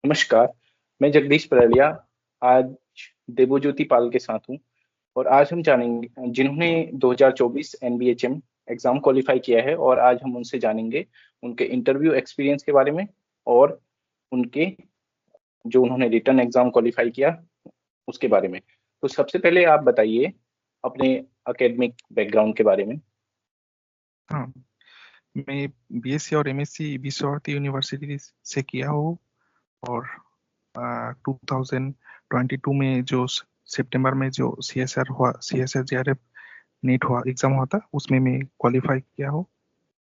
नमस्कार, मैं जगदीश परेलिया आज देवज्योति पाल के साथ हूँ और आज हम जानेंगे जिन्होंने 2024 एनबीएचएम एग्जाम क्वालिफाई किया है और आज हम उनसे जानेंगे उनके इंटरव्यू एक्सपीरियंस के बारे में और उनके जो उन्होंने रिटर्न एग्जाम क्वालिफाई किया उसके बारे में। तो सबसे पहले आप बताइए अपने एकेडमिक बैकग्राउंड के बारे में। हाँ, मैं बीएससी और एमएससी विश्व भारती यूनिवर्सिटी से किया हूँ और 2022 में जो सितंबर में जो सीएसआर हुआ, सीएसआर जेआरएफ नीट हुआ एग्जाम हुआ था, उसमें मैं क्वालिफाई किया हूँ।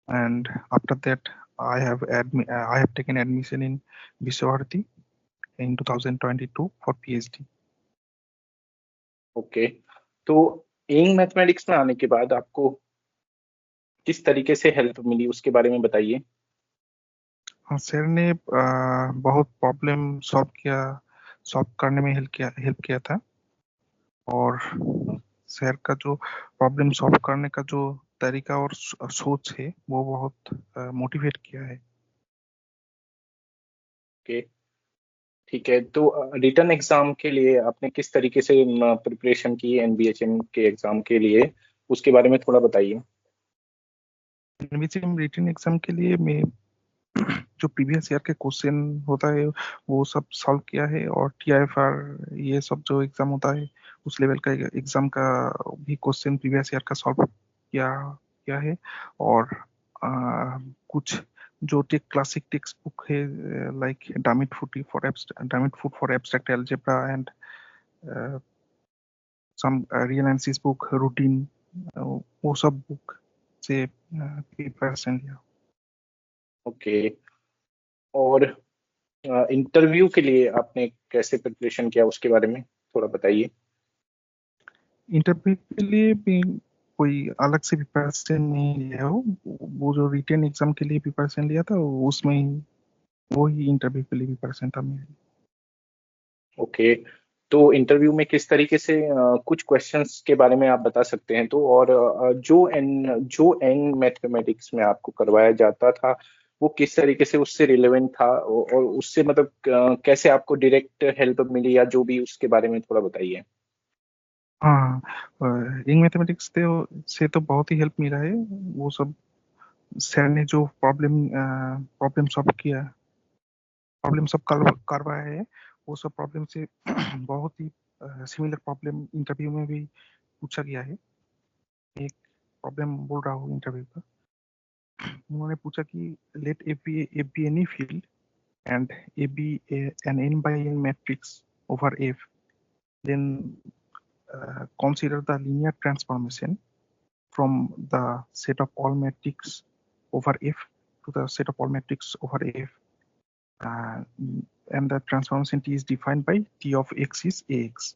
And after that I have taken admission in Visva Bharati in 2022 for PhD. Okay, तो एइंग मैथमेटिक्स में आने के बाद आपको किस तरीके से हेल्प मिली उसके बारे में बताइए। हाँ, सर ने बहुत प्रॉब्लम सॉल्व करने में हेल्प किया था और सर का जो प्रॉब्लम सॉल्व करने का जो तरीका और सोच है वो बहुत मोटिवेट किया है। ओके, ठीक है। तो रिटर्न एग्जाम के लिए आपने किस तरीके से प्रिपरेशन की एनबीएचएम के एग्जाम के लिए, उसके बारे में थोड़ा बताइए। एनबीएचएम रिटन एग्जाम के लिए मैं जो प्रीवियस ईयर के क्वेश्चन होता है वो सब सॉल्व किया है और टीआईएफआर ये सब जो एग्जाम होता है उस लेवल का एग्जाम का भी क्वेश्चन प्रीवियस ईयर का सॉल्व किया है और कुछ जो क्लासिक टेक्स्ट बुक है like Dummit Foote for abstract algebra and some real analysis book Rudin, वो सब बुक से प्रिपरेशन लिया। ओके, और इंटरव्यू के लिए आपने कैसे प्रिपरेशन किया उसके बारे में थोड़ा बताइए। इंटरव्यू के लिए भी कोई अलग से प्रिपरेशन नहीं लिया हो, वो जो रिटन एग्जाम के लिए प्रिपरेशन लिया था उसमें ही वो ही इंटरव्यू के लिए प्रिपरेशन था मेरी। ओके, तो इंटरव्यू में किस तरीके से कुछ क्वेश्चंस के बारे में आप बता सकते हैं तो, और जो एन मैथमेटिक्स में आपको करवाया जाता था वो किस तरीके से उससे रिलेवेंट था और उससे मतलब कैसे आपको डायरेक्ट हेल्प मिली या जो भी, उसके बारे में थोड़ा बताइए। हाँ, रिंग मैथमेटिक्स से तो बहुत ही हेल्प मिला है। वो सब सर ने जो प्रॉब्लम सॉल्व करवाया है वो सब प्रॉब्लम से बहुत ही सिमिलर प्रॉब्लम इंटरव्यू में भी पूछा गया है। एक प्रॉब्लम बोल रहा हूँ इंटरव्यू का। उन्होंने पूछा कि let A be any field and A be an n by n matrix over F, then consider the linear transformation from the set of all matrix over F to the set of all matrix over F, and the transformation T is defined by T of x is Ax.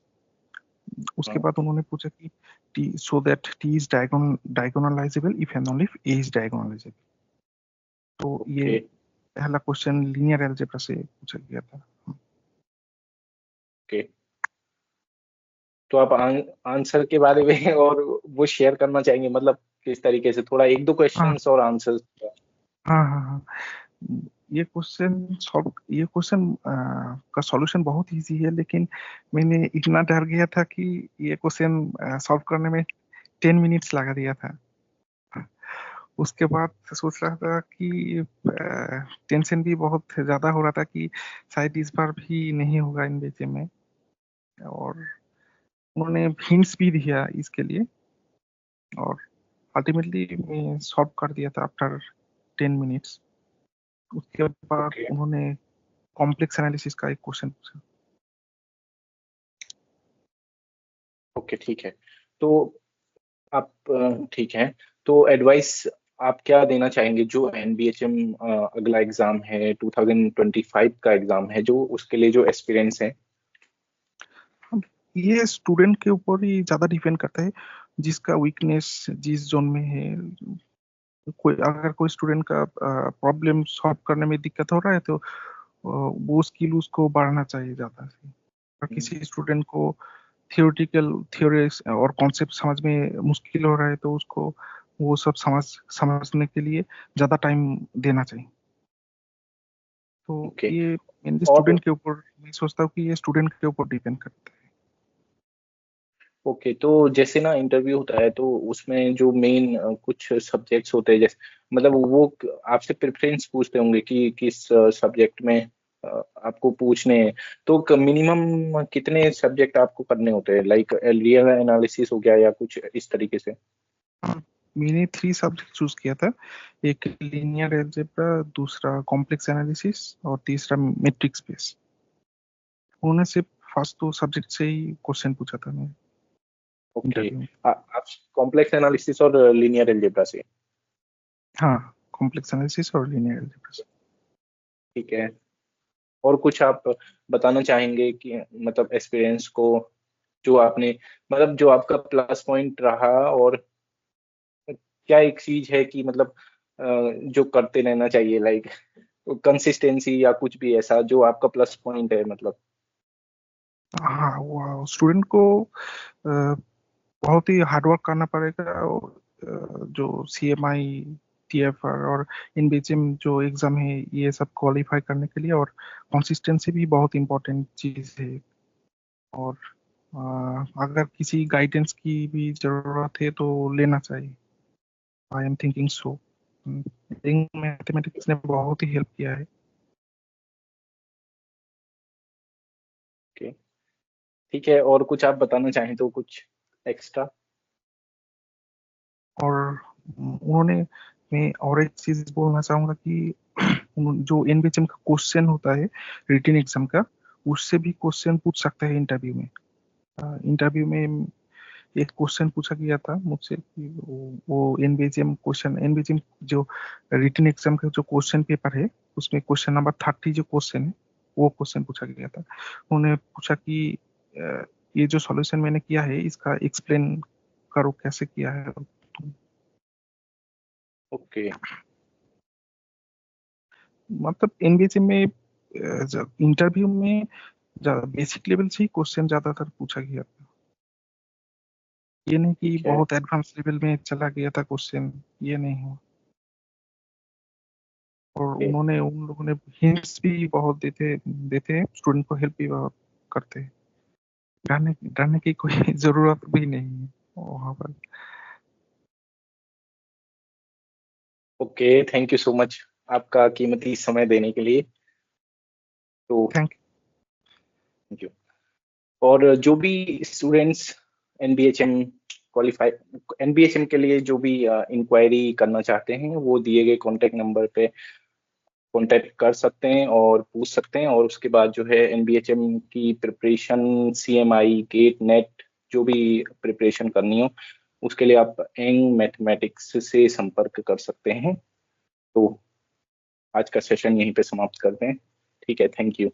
उसके बाद उन्होंने पूछा कि T so that T is diagonalizable if and only if A is diagonalizable. तो ये पहला question linear algebra से पूछा गया था। ओके, तो आप आंसर के बारे में और वो शेयर करना चाहेंगे, मतलब किस तरीके से, थोड़ा एक दो क्वेश्चंस और आंसर्स। हाँ हाँ हाँ, ये क्वेश्चन का सॉल्यूशन बहुत इजी है, लेकिन मैंने इतना डर गया था कि ये क्वेश्चन सॉल्व करने में 10 मिनट्स लगा दिया था। उसके बाद सोच रहा था कि टेंशन भी बहुत ज्यादा हो रहा था कि शायद इस बार भी नहीं होगा इन बेचे में, और उन्होंने हिंट्स भी दिया इसके लिए और अल्टीमेटली मैं सॉल्व कर दिया था आफ्टर 10 मिनट्स। उसके बाद उन्होंने कॉम्प्लेक्स एनालिसिस का एक क्वेश्चन पूछा। ओके, ठीक है। तो आप ठीक है, तो एडवाइस आप क्या देना चाहेंगे जो एनबीएचएम अगला एग्जाम है 2025 का एग्जाम है, जो उसके लिए जो एक्सपीरियंस है? ये स्टूडेंट के ऊपर ही ज्यादा डिपेंड करता है, जिसका वीकनेस जिस जोन में है। अगर कोई स्टूडेंट का प्रॉब्लम सॉल्व करने में दिक्कत हो रहा है तो वो स्किल उसको बढ़ाना चाहिए ज्यादा से। और किसी स्टूडेंट को थ्योरी और कॉन्सेप्ट समझ में मुश्किल हो रहा है तो उसको वो सब समझने के लिए ज्यादा टाइम देना चाहिए। तो ओके। ये मेनली और स्टूडेंट के ऊपर, मैं सोचता हूँ कि ये स्टूडेंट के ऊपर डिपेंड करता है। ओके, तो जैसे ना इंटरव्यू होता है तो उसमें जो मेन कुछ सब्जेक्ट्स होते हैं, जैसे मतलब वो आपसे प्रेफरेंस पूछते होंगे कि किस सब्जेक्ट में आपको पूछने हैं। तो मिनिमम कितने सब्जेक्ट आपको करने होते हैं, लाइक रियल एनालिसिस हो गया या कुछ इस तरीके से? मैंने 3 सब्जेक्ट चूज किया था। एक लीनियर अलजेब्रा, दूसरा कॉम्प्लेक्स एनालिसिस और तीसरा मैट्रिक्स बेस। उन्होंने सिर्फ फर्स्ट 2 सब्जेक्ट से ही क्वेश्चन पूछा था मैं ओके। इंटरव्यू में। आप कॉम्प्लेक्स एनालिसिस और लीनियर अलजेब्रा से? हाँ, कॉम्प्लेक्स एनालिसिस और लीनियर अलजेब्रा से। ठीक है। और कुछ आप बताना चाहेंगे कि मतलब एक्सपीरियंस को, जो आपने मतलब जो आपका प्लस पॉइंट रहा, और क्या एक चीज है कि मतलब जो करते रहना चाहिए, लाइक कंसिस्टेंसी या कुछ भी ऐसा जो आपका प्लस पॉइंट है मतलब? हाँ, वो स्टूडेंट को बहुत ही हार्ड वर्क करना पड़ेगा। और जो CMI, TFR और INBGM जो एग्जाम है, ये सब क्वालिफाई करने के लिए, और कंसिस्टेंसी भी बहुत इम्पोर्टेंट चीज है। और अगर किसी गाइडेंस की भी जरूरत है तो लेना चाहिए। I am thinking so. Mathematics ने बहुत ही हेल्प किया है। ओके, ठीक है। और कुछ आप बताना चाहें तो कुछ एक्स्ट्रा? और उन्होंने, मैं और एक चीज बोलना चाहूंगा कि जो एनबीएचएम का क्वेश्चन होता है रिटन एग्जाम का, उससे भी क्वेश्चन पूछ सकता है इंटरव्यू में। इंटरव्यू में एक क्वेश्चन पूछा गया था मुझसे कि वो एनबीएचएम क्वेश्चन, एनबीएचएम जो रिटन एग्जाम का जो क्वेश्चन पेपर है, उसमें क्वेश्चन नंबर 30 जो क्वेश्चन है, वो क्वेश्चन पूछा गया था। उन्होंने पूछा कि ये जो सॉल्यूशन मैंने किया है, इसका एक्सप्लेन करो कैसे किया है। ओके। मतलब एनबीएचएम में इंटरव्यू में बेसिक लेवल से ही क्वेश्चन ज्यादातर पूछा गया था। ये नहीं कि ठीक है। बहुत एडवांस लेवल में चला गया था क्वेश्चन, ये नहीं हुआ। और ओके। उन्होंने, उन लोगों ने हिंट्स भी बहुत देते देते हैं, स्टूडेंट को हेल्प भी बहुत करते हैं। डरने डरने की कोई जरूरत भी नहीं है वहाँ पर। Okay, thank you so much आपका कीमती समय देने के लिए। तो थैंक थैंक यू। और जो भी स्टूडेंट्स एनबीएचएम क्वालिफाई, एनबीएचएम के लिए जो भी इंक्वायरी करना चाहते हैं, वो दिए गए कॉन्टेक्ट नंबर पे कॉन्टेक्ट कर सकते हैं और पूछ सकते हैं। और उसके बाद जो है एनबीएचएम की प्रिपरेशन, सीएमआई, गेट, नेट, जो भी प्रिपरेशन करनी हो, उसके लिए आप एंग मैथमेटिक्स से संपर्क कर सकते हैं। तो आज का सेशन यहीं पे समाप्त करते हैं। ठीक है, थैंक यू।